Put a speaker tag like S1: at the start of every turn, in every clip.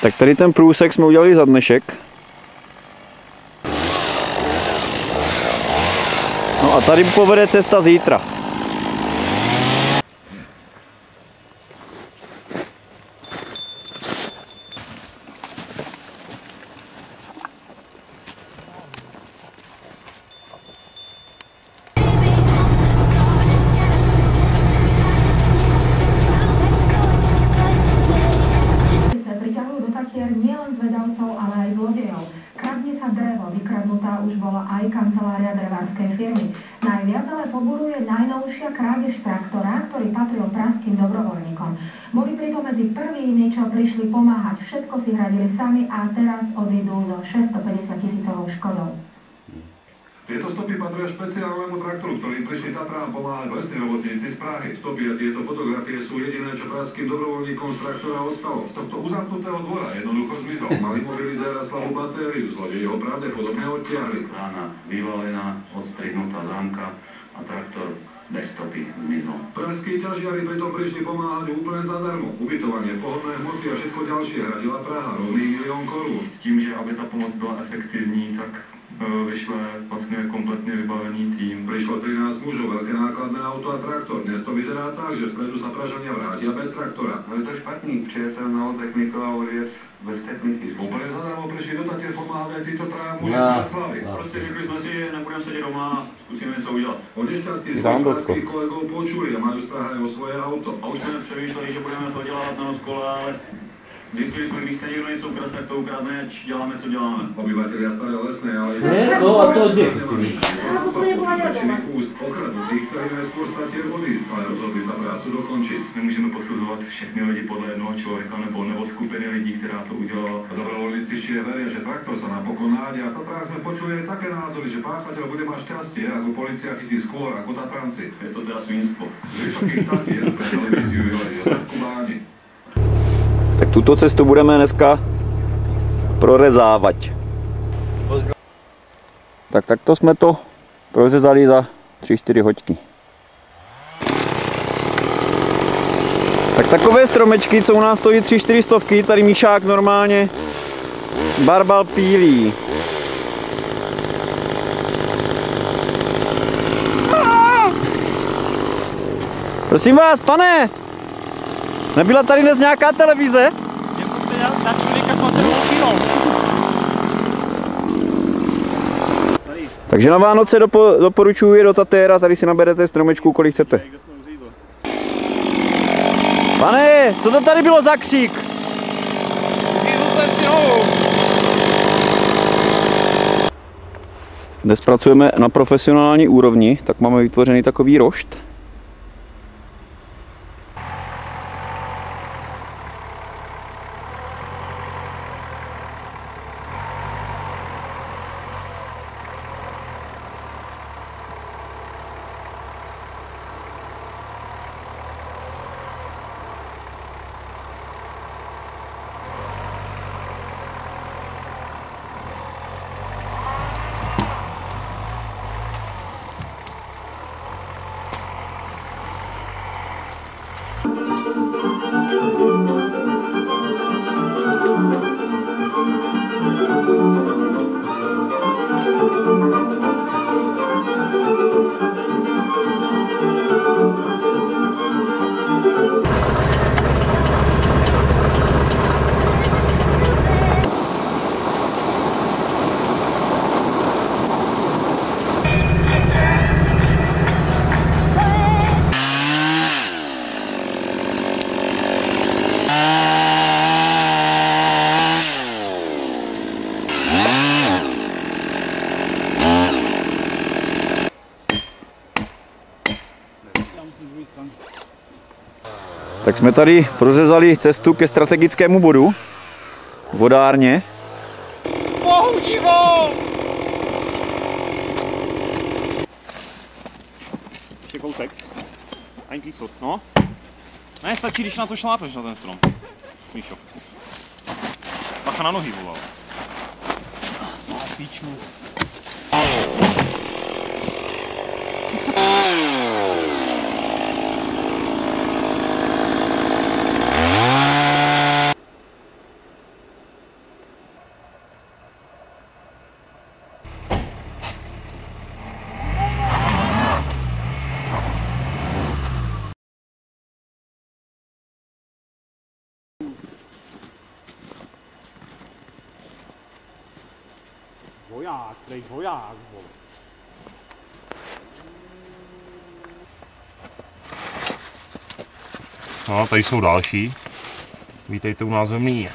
S1: Tak tady ten průsek jsme udělali za dnešek. No a tady povede cesta zítra.
S2: Nielen zvedavcov, ale aj zlodejov. Kradne sa drevo, vykradnutá už bola aj kancelária drevárskej firmy. Najviac ale poburuje najnovšia krádež traktora, ktorý patril pražským dobrovoľníkom. Boli pritom medzi prvými, čo prišli pomáhať. Všetko si hradili sami a teraz odídu so 650 000 škodou.
S3: Tieto stopy patria špeciálnemu traktoru, ktorým prišli Tatrám pomáhať lesní robotníci z Prahy. Stopy a tieto fotografie sú jediné, čo pražským dobrovoľníkom z traktora ostalo. Z tohto uzamknutého dvora jednoducho zmizol. Mali mobilizéra slabú batériu, zlodeji ho pravdepodobne odtiahli. Rána vyvalená, odstrihnutá zámka a traktor bez stopy zmizol. Pražskí ťažiari pritom prišli pomáhať úplne zadarmo. Ubytovanie, pohodné hmoty a všetko ďalšie hradila Praha, rovný 1 000 000 korún. S tím, že aby ta pomoc byla efektivní, tak vyšle vlastně kompletně vybavený tým. Prišlo 13 mužov, veľké nákladné auto a traktor. Dnes to vyzerá tak, že spredu sa Pražania vrátia bez traktora. No je to špatný, přijde sa na techniku a odjezd bez techniky. Úplne zadarmo prišli do Tatier pomáhať aj títo traja muži z Bratislavy. Proste řekli sme si, že nebudem sedět doma a skúsime něco udělat. O nešťastí svojich pražských kolegov počuli a majú strach aj o svoje auto. A už sme přemýšleli, že budeme to dělat na noc kola, ale zjistili jsme, když se někdo něco ukradne, tak to ukradne, ať děláme, co děláme. Obyvatelia Staré Lesné, ale i okradnutých, ktorí najskôr z Tatier odísť, ale rozhodli sa prácu dokončiť. Nemůžeme posuzovat všechny lidi podle jednoho člověka nebo skupiny lidí, která to udělala. Dobrovoľníci štíre veria, že traktor sa napokon nájde a v Tatrách sme počuli aj také názory, že páchateľ bude mať šťastie, ako polícia chytí skôr ako Tatranci. Je to teda svinstvo. Z Vysokých Tatier pre televíziu Josef Kubáni.
S1: Tak tuto cestu budeme dneska prorezávat. Tak takto jsme to prořezali za 3-4 hoďky. Tak takové stromečky, co u nás stojí 3-4 stovky, tady Míšák normálně barbal pílí. Prosím vás, pane! Nebyla tady dnes nějaká televize?
S4: Na člověka s motorovou pilou.
S1: Takže na Vánoce doporučuji je do Tatéra, tady si naberete stromečků, kolik chcete. Pane, co to tady bylo za křík?
S4: Řízl jsem si nohu.
S1: Dnes pracujeme na profesionální úrovni, tak máme vytvořený takový rošt. Tak jsme tady prořezali cestu ke strategickému bodu, vodárně.
S4: Bohudivo! Ještě kousek. Ani kýsl, no. Ne, stačí, když na to šlápeš na ten strom. Míšo. Bacha na nohy, volal. No, píču. voják, prej voják, vole. No, tady jsou další. Vítejte u nás ve Mlýně.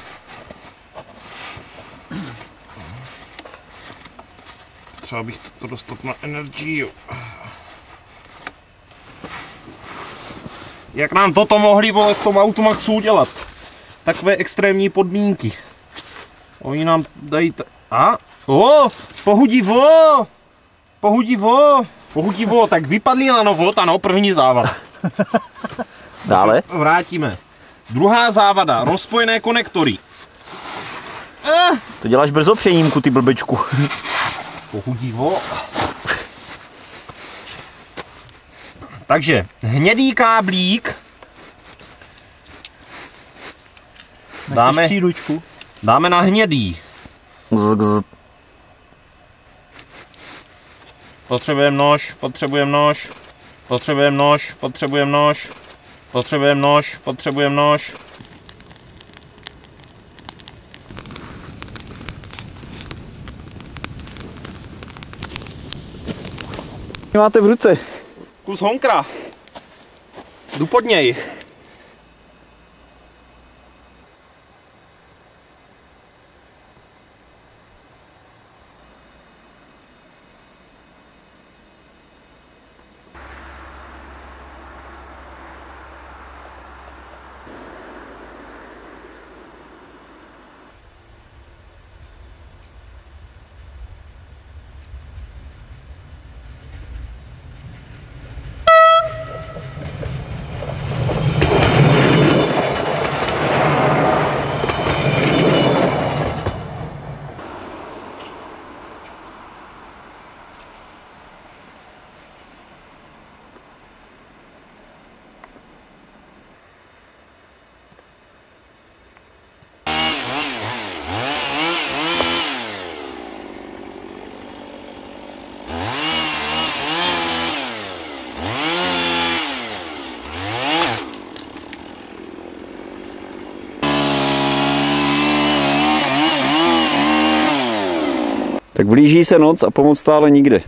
S4: Třeba bych to dostal na energii. Jak nám toto mohli, vole, v tom Automaxu udělat? Takové extrémní podmínky. Oni nám dají pohudivo! Pohudivo, tak vypadli na novo, první závada.
S1: Dále?
S4: Vrátíme. Druhá závada, rozpojené konektory.
S1: To děláš brzo přejímku, ty blbečku.
S4: Pohudivo. Takže hnědý káblík. Dáme na hnědý. Potřebujeme nož.
S1: Máte v ruce.
S4: Kus honkra. Jdu pod něj.
S1: Tak blíží se noc a pomoc stále nikde.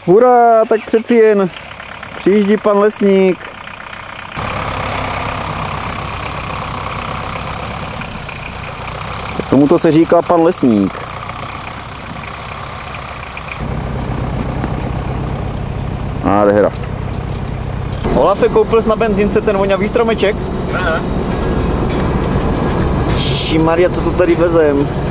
S1: Hurá, tak přeci jen. Přijíždí pan lesník. Tak tomuto se říká pan lesník. Nádhera. Olafe, koupil jsi na benzínce ten voňavý stromeček?
S4: Ne.
S1: Ježišmarja, co to tady vezem?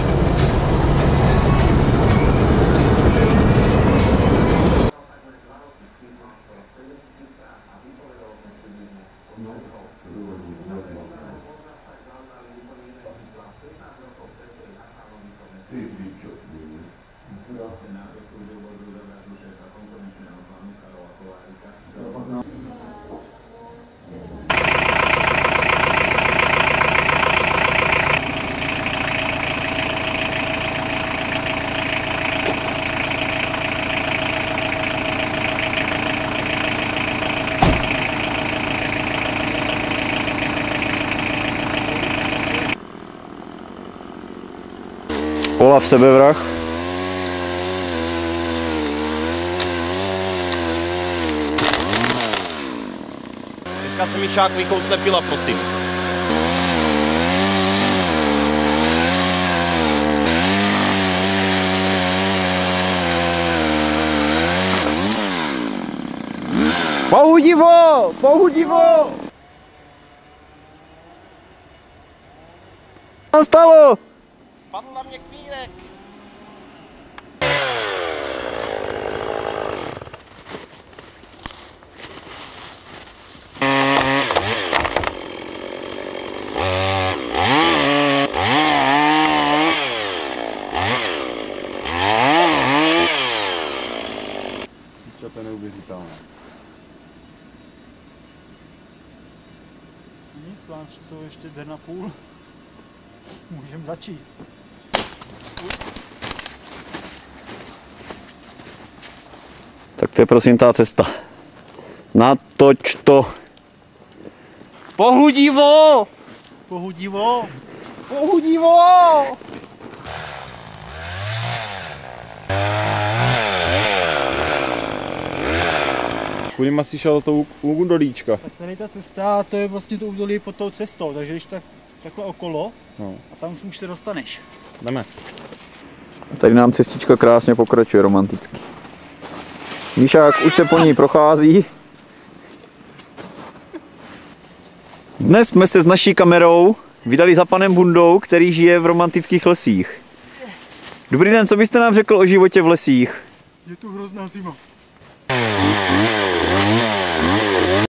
S1: Olaf sebevrah.
S4: Teďka se mi šák vykousne pila, prosím.
S1: Pohudivo! Pohudivo! Co se stalo?
S4: Spadl na mě kmírek.
S3: To je neuvěřitelné.
S5: Nic, vám co ještě den a půl. Můžeme začít.
S1: Tak to je prosím ta cesta. Natoč to.
S4: Pohudivo!
S5: Pohudivo!
S4: Pohudivo!
S1: Kudy asi šel to u Gundolíčka.
S5: Tak tady ta cesta, to je vlastně to údolí pod tou cestou, takže když takhle okolo
S1: No.
S5: a tam už se dostaneš.
S1: Jdeme. Tady nám cestička krásně pokračuje romanticky. Míšák už se po ní prochází. Dnes jsme se s naší kamerou vydali za panem Bundou, který žije v romantických lesích. Dobrý den, co byste nám řekl o životě v lesích?
S5: Je tu hrozná zima.